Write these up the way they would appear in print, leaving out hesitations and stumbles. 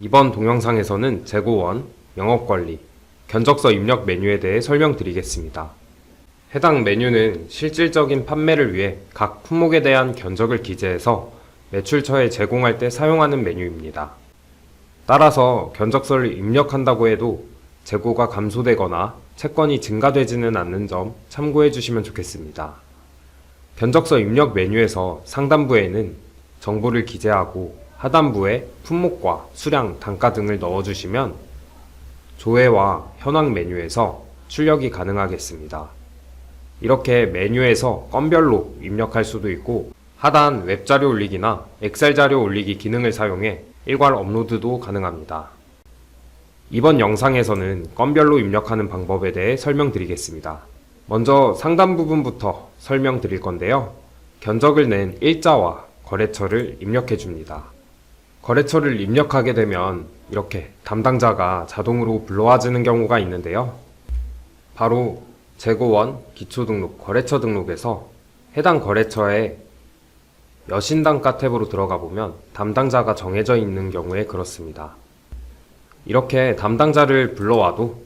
이번 동영상에서는 재고원, 영업관리, 견적서 입력 메뉴에 대해 설명드리겠습니다. 해당 메뉴는 실질적인 판매를 위해 각 품목에 대한 견적을 기재해서 매출처에 제공할 때 사용하는 메뉴입니다. 따라서 견적서를 입력한다고 해도 재고가 감소되거나 채권이 증가되지는 않는 점 참고해 주시면 좋겠습니다. 견적서 입력 메뉴에서 상단부에는 정보를 기재하고 하단부에 품목과 수량, 단가 등을 넣어주시면 조회와 현황 메뉴에서 출력이 가능하겠습니다. 이렇게 메뉴에서 건별로 입력할 수도 있고 하단 웹자료 올리기나 엑셀 자료 올리기 기능을 사용해 일괄 업로드도 가능합니다. 이번 영상에서는 건별로 입력하는 방법에 대해 설명드리겠습니다. 먼저 상단 부분부터 설명드릴 건데요. 견적을 낸 일자와 거래처를 입력해 줍니다. 거래처를 입력하게 되면 이렇게 담당자가 자동으로 불러와지는 경우가 있는데요. 바로 재고원, 기초등록, 거래처 등록에서 해당 거래처에 여신단가 탭으로 들어가 보면 담당자가 정해져 있는 경우에 그렇습니다. 이렇게 담당자를 불러와도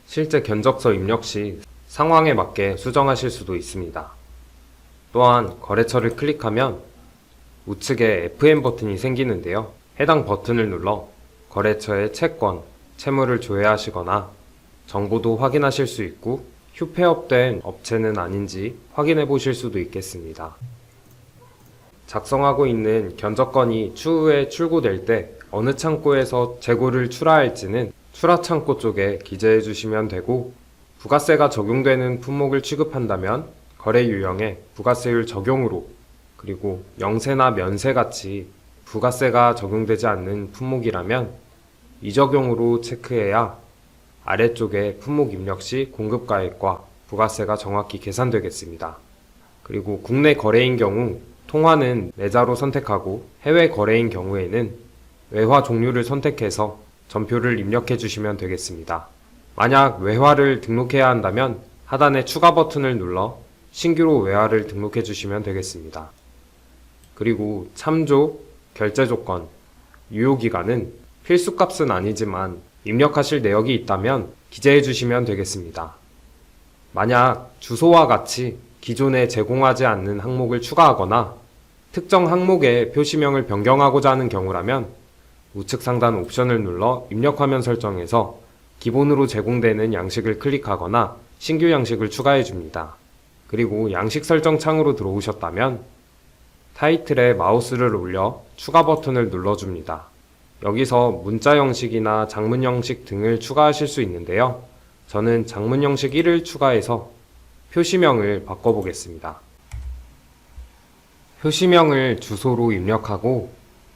실제 견적서 입력 시 상황에 맞게 수정하실 수도 있습니다. 또한 거래처를 클릭하면 우측에 FM 버튼이 생기는데요. 해당 버튼을 눌러 거래처의 채권, 채무를 조회하시거나 정보도 확인하실 수 있고 휴폐업된 업체는 아닌지 확인해 보실 수도 있겠습니다. 작성하고 있는 견적건이 추후에 출고될 때 어느 창고에서 재고를 출하할지는 출하창고 쪽에 기재해 주시면 되고, 부가세가 적용되는 품목을 취급한다면 거래 유형에 부가세율 적용으로, 그리고 영세나 면세같이 부가세가 적용되지 않는 품목이라면 이적용으로 체크해야 아래쪽에 품목 입력 시 공급가액과 부가세가 정확히 계산되겠습니다. 그리고 국내 거래인 경우 통화는 매자로 선택하고 해외 거래인 경우에는 외화 종류를 선택해서 전표를 입력해 주시면 되겠습니다. 만약 외화를 등록해야 한다면 하단의 추가 버튼을 눌러 신규로 외화를 등록해 주시면 되겠습니다. 그리고 참조, 결제 조건, 유효기간은 필수값은 아니지만 입력하실 내역이 있다면 기재해 주시면 되겠습니다. 만약 주소와 같이 기존에 제공하지 않는 항목을 추가하거나 특정 항목의 표시명을 변경하고자 하는 경우라면 우측 상단 옵션을 눌러 입력 화면 설정에서 기본으로 제공되는 양식을 클릭하거나 신규 양식을 추가해 줍니다. 그리고 양식 설정 창으로 들어오셨다면 타이틀에 마우스를 올려 추가 버튼을 눌러줍니다. 여기서 문자 형식이나 장문 형식 등을 추가하실 수 있는데요. 저는 장문 형식 1을 추가해서 표시명을 바꿔보겠습니다. 표시명을 주소로 입력하고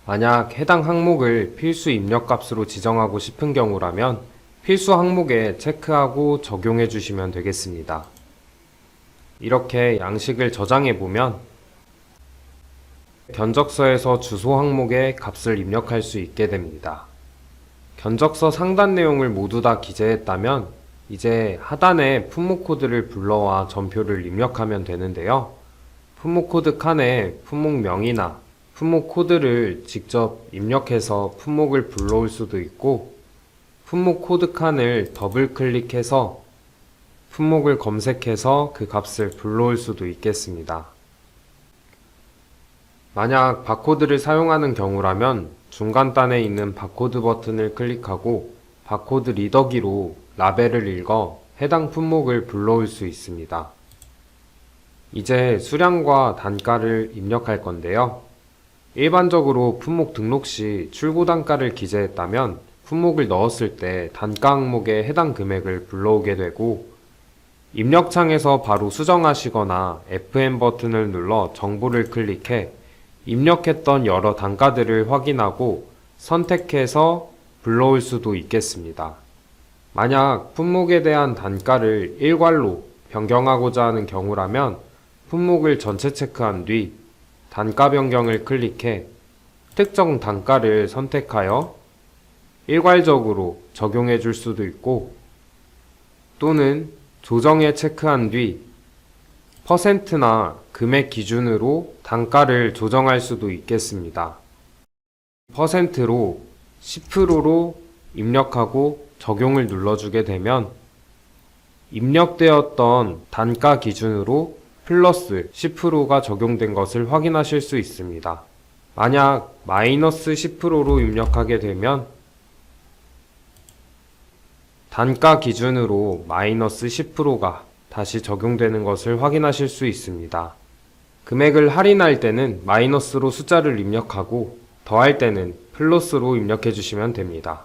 만약 해당 항목을 필수 입력값으로 지정하고 싶은 경우라면 필수 항목에 체크하고 적용해 주시면 되겠습니다. 이렇게 양식을 저장해 보면 견적서에서 주소 항목에 값을 입력할 수 있게 됩니다. 견적서 상단 내용을 모두 다 기재했다면 이제 하단에 품목 코드를 불러와 전표를 입력하면 되는데요. 품목 코드 칸에 품목명이나 품목 코드를 직접 입력해서 품목을 불러올 수도 있고, 품목 코드 칸을 더블 클릭해서 품목을 검색해서 그 값을 불러올 수도 있겠습니다. 만약 바코드를 사용하는 경우라면 중간단에 있는 바코드 버튼을 클릭하고 바코드 리더기로 라벨을 읽어 해당 품목을 불러올 수 있습니다. 이제 수량과 단가를 입력할 건데요. 일반적으로 품목 등록 시 출고 단가를 기재했다면 품목을 넣었을 때 단가 항목에 해당 금액을 불러오게 되고, 입력창에서 바로 수정하시거나 FM 버튼을 눌러 정보를 클릭해 입력했던 여러 단가들을 확인하고 선택해서 불러올 수도 있겠습니다. 만약 품목에 대한 단가를 일괄로 변경하고자 하는 경우라면 품목을 전체 체크한 뒤 단가 변경을 클릭해 특정 단가를 선택하여 일괄적으로 적용해 줄 수도 있고, 또는 조정에 체크한 뒤 퍼센트나 금액 기준으로 단가를 조정할 수도 있겠습니다. 퍼센트로 10%로 입력하고 적용을 눌러주게 되면 입력되었던 단가 기준으로 플러스 10%가 적용된 것을 확인하실 수 있습니다. 만약 마이너스 10%로 입력하게 되면 단가 기준으로 마이너스 10%가 다시 적용되는 것을 확인하실 수 있습니다. 금액을 할인할 때는 마이너스로 숫자를 입력하고 더할 때는 플러스로 입력해 주시면 됩니다.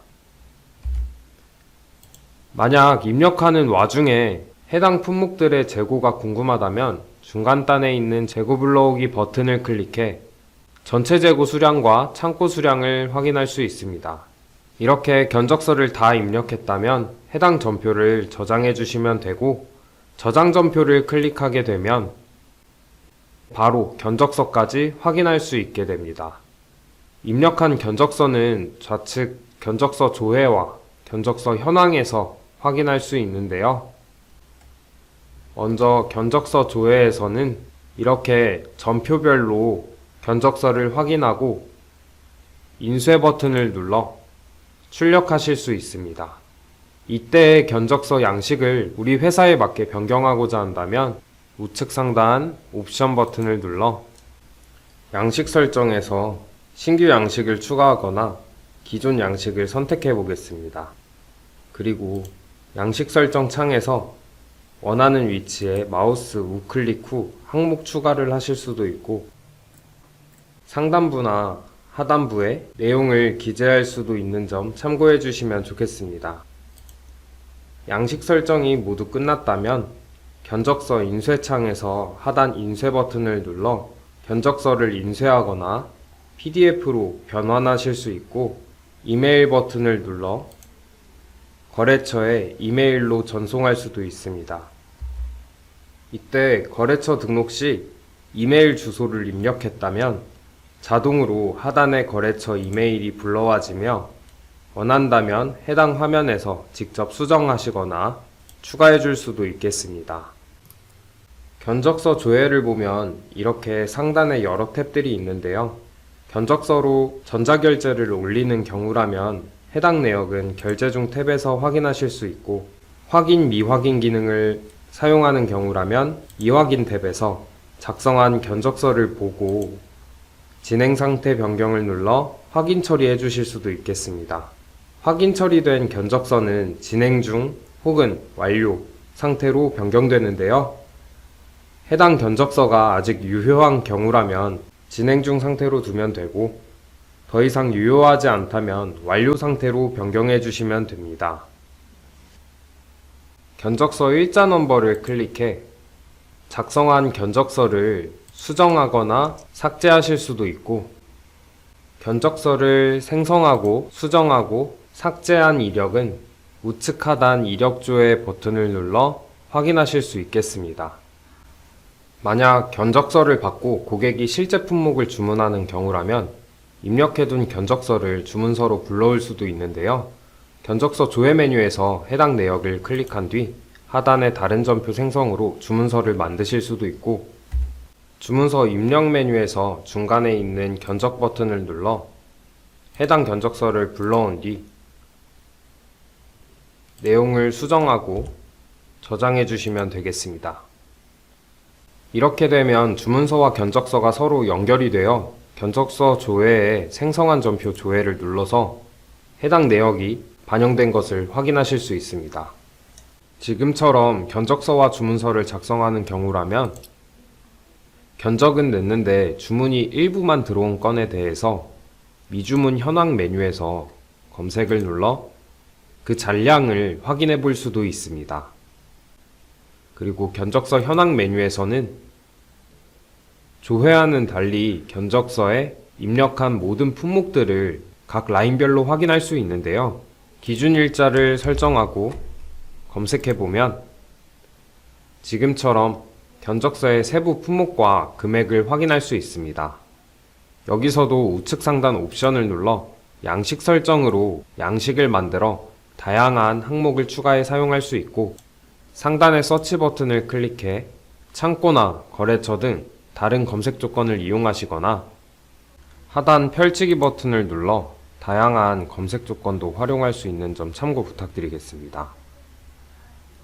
만약 입력하는 와중에 해당 품목들의 재고가 궁금하다면 중간단에 있는 재고 불러오기 버튼을 클릭해 전체 재고 수량과 창고 수량을 확인할 수 있습니다. 이렇게 견적서를 다 입력했다면 해당 전표를 저장해 주시면 되고, 저장 전표를 클릭하게 되면 바로 견적서까지 확인할 수 있게 됩니다. 입력한 견적서는 좌측 견적서 조회와 견적서 현황에서 확인할 수 있는데요. 먼저 견적서 조회에서는 이렇게 전표별로 견적서를 확인하고 인쇄 버튼을 눌러 출력하실 수 있습니다. 이때의 견적서 양식을 우리 회사에 맞게 변경하고자 한다면 우측 상단 옵션 버튼을 눌러 양식 설정에서 신규 양식을 추가하거나 기존 양식을 선택해 보겠습니다. 그리고 양식 설정 창에서 원하는 위치에 마우스 우클릭 후 항목 추가를 하실 수도 있고, 상단부나 하단부에 내용을 기재할 수도 있는 점 참고해 주시면 좋겠습니다. 양식 설정이 모두 끝났다면 견적서 인쇄 창에서 하단 인쇄 버튼을 눌러 견적서를 인쇄하거나 PDF로 변환하실 수 있고, 이메일 버튼을 눌러 거래처에 이메일로 전송할 수도 있습니다. 이때 거래처 등록 시 이메일 주소를 입력했다면 자동으로 하단의 거래처 이메일이 불러와지며 원한다면 해당 화면에서 직접 수정하시거나 추가해 줄 수도 있겠습니다. 견적서 조회를 보면 이렇게 상단에 여러 탭들이 있는데요. 견적서로 전자결제를 올리는 경우라면 해당 내역은 결제 중 탭에서 확인하실 수 있고, 확인 미확인 기능을 사용하는 경우라면 이확인 탭에서 작성한 견적서를 보고 진행 상태 변경을 눌러 확인 처리해 주실 수도 있겠습니다. 확인 처리된 견적서는 진행 중 혹은 완료 상태로 변경되는데요. 해당 견적서가 아직 유효한 경우라면 진행 중 상태로 두면 되고, 더 이상 유효하지 않다면 완료 상태로 변경해 주시면 됩니다. 견적서 일자 넘버를 클릭해 작성한 견적서를 수정하거나 삭제하실 수도 있고, 견적서를 생성하고 수정하고 삭제한 이력은 우측 하단 이력 조회 버튼을 눌러 확인하실 수 있겠습니다. 만약 견적서를 받고 고객이 실제 품목을 주문하는 경우라면 입력해둔 견적서를 주문서로 불러올 수도 있는데요. 견적서 조회 메뉴에서 해당 내역을 클릭한 뒤 하단의 다른 전표 생성으로 주문서를 만드실 수도 있고, 주문서 입력 메뉴에서 중간에 있는 견적 버튼을 눌러 해당 견적서를 불러온 뒤 내용을 수정하고 저장해 주시면 되겠습니다. 이렇게 되면 주문서와 견적서가 서로 연결이 되어 견적서 조회에 생성한 전표 조회를 눌러서 해당 내역이 반영된 것을 확인하실 수 있습니다. 지금처럼 견적서와 주문서를 작성하는 경우라면 견적은 냈는데 주문이 일부만 들어온 건에 대해서 미주문 현황 메뉴에서 검색을 눌러 그 잔량을 확인해 볼 수도 있습니다. 그리고 견적서 현황 메뉴에서는 조회와는 달리 견적서에 입력한 모든 품목들을 각 라인별로 확인할 수 있는데요. 기준 일자를 설정하고 검색해 보면 지금처럼 견적서의 세부 품목과 금액을 확인할 수 있습니다. 여기서도 우측 상단 옵션을 눌러 양식 설정으로 양식을 만들어 다양한 항목을 추가해 사용할 수 있고, 상단의 서치 버튼을 클릭해 창고나 거래처 등 다른 검색 조건을 이용하시거나 하단 펼치기 버튼을 눌러 다양한 검색 조건도 활용할 수 있는 점 참고 부탁드리겠습니다.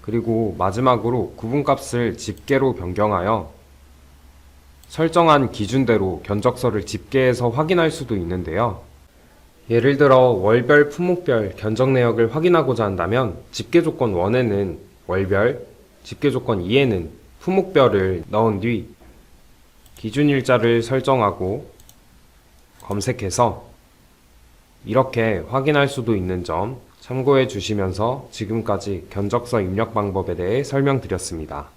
그리고 마지막으로 구분값을 집계로 변경하여 설정한 기준대로 견적서를 집계해서 확인할 수도 있는데요. 예를 들어 월별, 품목별 견적 내역을 확인하고자 한다면 집계 조건 1에는 월별, 집계 조건 2에는 품목별을 넣은 뒤 기준일자를 설정하고 검색해서 이렇게 확인할 수도 있는 점 참고해 주시면서 지금까지 견적서 입력 방법에 대해 설명드렸습니다.